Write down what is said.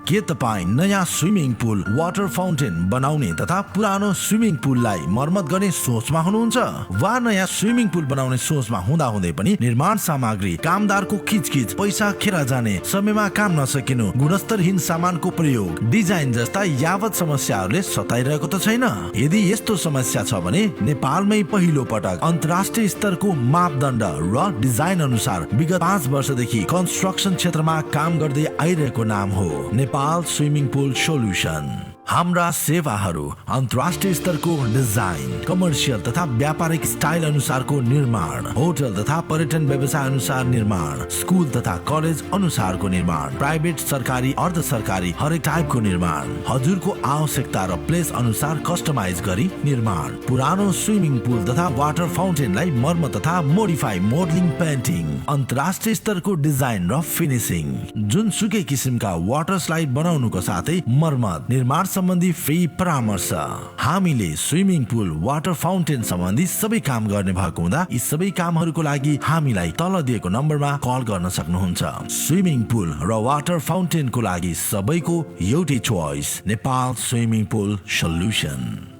के तपाईँ नयाँ स्विमिङ पुल वाटर फाउन्टेन बनाउने तथा पुरानो स्विमिङ पुललाई मर्मत गर्ने सोचमा हुनुहुन्छ वा नयाँ स्विमिङ पुल बनाउने सोचमा हुँदै पनि निर्माण सामग्री कामदारको खिचखिच पैसा खेर जाने समयमा काम नसकिनु गुणस्तरहीन सामानको प्रयोग डिजाइन जस्ता यावत समस्याहरूले सताइरहेको त छैन। यदि यस्तो समस्या छ भने नेपालमै पहिलो पटक अन्तर्राष्ट्रिय स्तरको मापदण्ड र डिजाइन अनुसार विगत 5 वर्षदेखि कन्स्ट्रक्सन क्षेत्रमा काम गर्दै आइरहेको नाम हो नेपाल स्विमिङ पुल सोल्युसन। हाम्रा सेवाहरू अन्तर्राष्ट्रिय स्तरको डिजाइन कमर्सियल तथा व्यापारिक स्टाइल अनुसारको निर्माण होटल तथा पर्यटन व्यवसाय अनुसार निर्माण स्कुल तथा कलेज अनुसारको निर्माण प्राइभेट सरकारी अर्ध सरकारी हरेक टाइपको निर्माण हजुरको आवश्यकता र प्लेस अनुसार कस्टमाइज गरी निर्माण पुरानो स्विमिङ पुल तथा वाटर फाउन्टेनलाई मर्मत तथा मोडिफाई मोडलिङ पेन्टिङ अन्तर्राष्ट्रिय स्तरको डिजाइन र फिनिसिङ जुनसुकै किसिमका वाटर स्लाइड बनाउनुको साथै मर्मत निर्माण सम्बन्धी फ्री परामर्श। हामीले स्विमिङ पुल वाटर फाउन्टेन सम्बन्धी सबै काम गर्ने भएको हुँदा यी सबै कामहरूको लागि हामीलाई तल दिएको नम्बरमा कल गर्न सक्नुहुन्छ। स्विमिङ पुल र वाटर फाउन्टेनको लागि सबैको एउटै choice Nepal swimming pool solution.